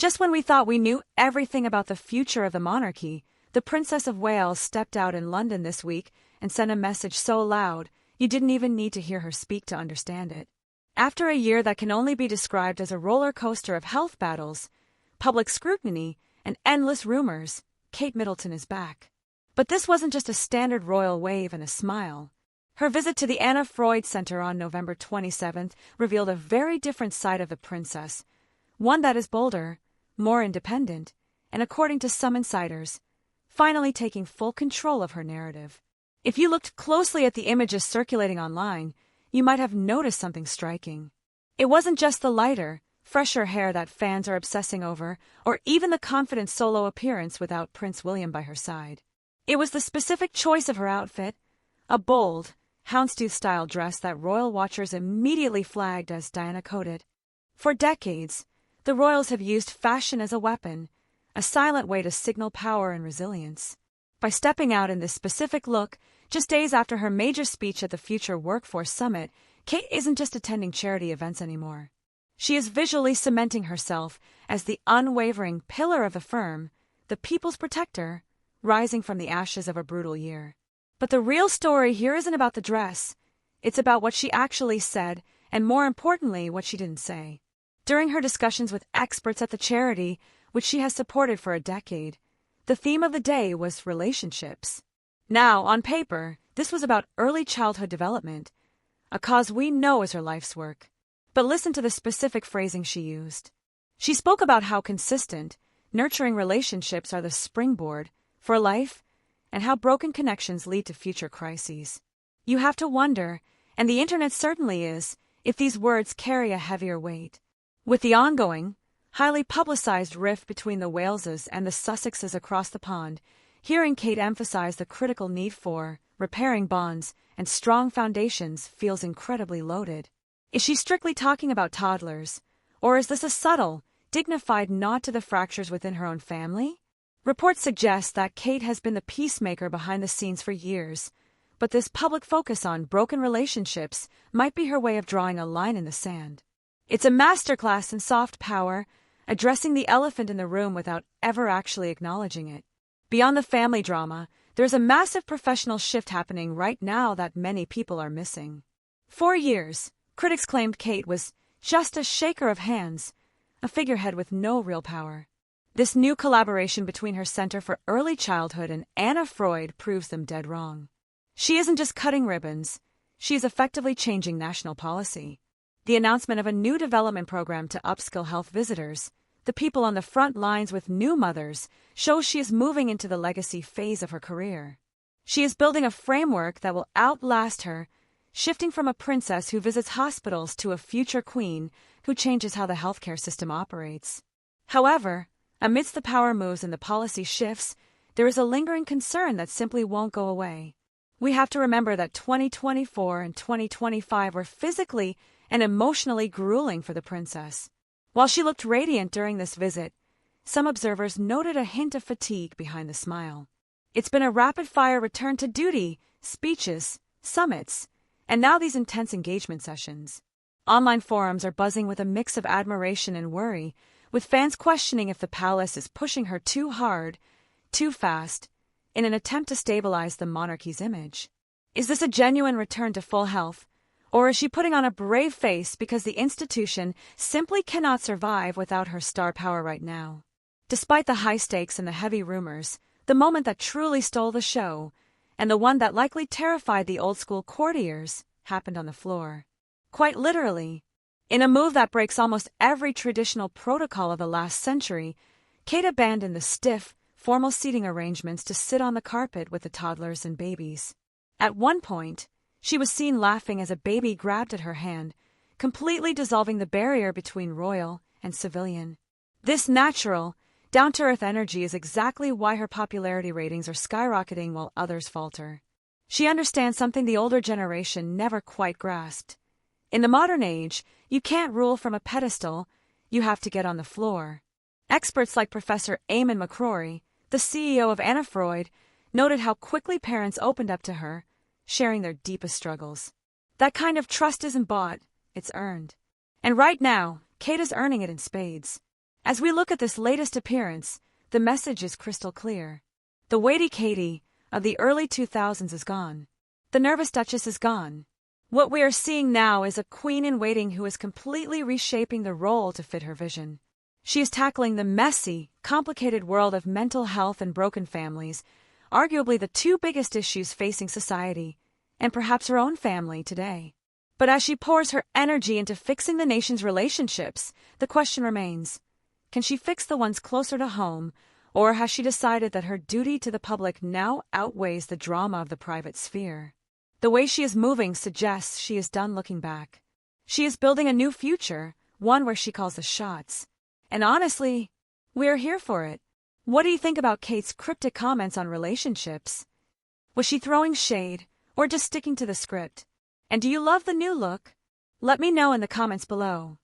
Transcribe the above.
Just when we thought we knew everything about the future of the monarchy, the Princess of Wales stepped out in London this week and sent a message so loud you didn't even need to hear her speak to understand it. After a year that can only be described as a roller coaster of health battles, public scrutiny, and endless rumors, Kate Middleton is back. But this wasn't just a standard royal wave and a smile. Her visit to the Anna Freud Center on November 27th revealed a very different side of the princess, one that is bolder, more independent, and according to some insiders, finally taking full control of her narrative. If you looked closely at the images circulating online, you might have noticed something striking. It wasn't just the lighter, fresher hair that fans are obsessing over, or even the confident solo appearance without Prince William by her side. It was the specific choice of her outfit, a bold, houndstooth-style dress that royal watchers immediately flagged as Diana-coded. For decades, the royals have used fashion as a weapon, a silent way to signal power and resilience. By stepping out in this specific look, just days after her major speech at the Future Workforce Summit, Kate isn't just attending charity events anymore. She is visually cementing herself as the unwavering pillar of the firm, the people's protector, rising from the ashes of a brutal year. But the real story here isn't about the dress. It's about what she actually said, and more importantly, what she didn't say. During her discussions with experts at the charity, which she has supported for a decade, the theme of the day was relationships. Now, on paper, this was about early childhood development, a cause we know is her life's work. But listen to the specific phrasing she used. She spoke about how consistent, nurturing relationships are the springboard for life, and how broken connections lead to future crises. You have to wonder, and the internet certainly is, if these words carry a heavier weight. With the ongoing, highly publicized rift between the Waleses and the Sussexes across the pond, hearing Kate emphasize the critical need for repairing bonds and strong foundations feels incredibly loaded. Is she strictly talking about toddlers, or is this a subtle, dignified nod to the fractures within her own family? Reports suggest that Kate has been the peacemaker behind the scenes for years, but this public focus on broken relationships might be her way of drawing a line in the sand. It's a masterclass in soft power, addressing the elephant in the room without ever actually acknowledging it. Beyond the family drama, there's a massive professional shift happening right now that many people are missing. For years, critics claimed Kate was just a shaker of hands, a figurehead with no real power. This new collaboration between her Center for Early Childhood and Anna Freud proves them dead wrong. She isn't just cutting ribbons, she is effectively changing national policy. The announcement of a new development program to upskill health visitors, the people on the front lines with new mothers, shows she is moving into the legacy phase of her career. She is building a framework that will outlast her, shifting from a princess who visits hospitals to a future queen who changes how the healthcare system operates. However, amidst the power moves and the policy shifts, there is a lingering concern that simply won't go away. We have to remember that 2024 and 2025 were physically and emotionally grueling for the princess. While she looked radiant during this visit, some observers noted a hint of fatigue behind the smile. It's been a rapid-fire return to duty, speeches, summits, and now these intense engagement sessions. Online forums are buzzing with a mix of admiration and worry, with fans questioning if the palace is pushing her too hard, too fast, in an attempt to stabilize the monarchy's image. Is this a genuine return to full health, or is she putting on a brave face because the institution simply cannot survive without her star power right now? Despite the high stakes and the heavy rumors, the moment that truly stole the show, and the one that likely terrified the old-school courtiers, happened on the floor. Quite literally. In a move that breaks almost every traditional protocol of the last century, Kate abandoned the stiff, formal seating arrangements to sit on the carpet with the toddlers and babies. At one point, she was seen laughing as a baby grabbed at her hand, completely dissolving the barrier between royal and civilian. This natural, down-to-earth energy is exactly why her popularity ratings are skyrocketing while others falter. She understands something the older generation never quite grasped. In the modern age, you can't rule from a pedestal, you have to get on the floor. Experts like Professor Eamon McCrory, the CEO of Anna Freud, noted how quickly parents opened up to her, sharing their deepest struggles. That kind of trust isn't bought, it's earned. And right now, Kate is earning it in spades. As we look at this latest appearance, the message is crystal clear. The weighty Katie of the early 2000s is gone. The nervous Duchess is gone. What we are seeing now is a queen-in-waiting who is completely reshaping the role to fit her vision. She is tackling the messy, complicated world of mental health and broken families, arguably the two biggest issues facing society, and perhaps her own family today. But as she pours her energy into fixing the nation's relationships, the question remains, can she fix the ones closer to home, or has she decided that her duty to the public now outweighs the drama of the private sphere? The way she is moving suggests she is done looking back. She is building a new future, one where she calls the shots. And honestly, we are here for it. What do you think about Kate's cryptic comments on relationships? Was she throwing shade, or just sticking to the script? And do you love the new look? Let me know in the comments below.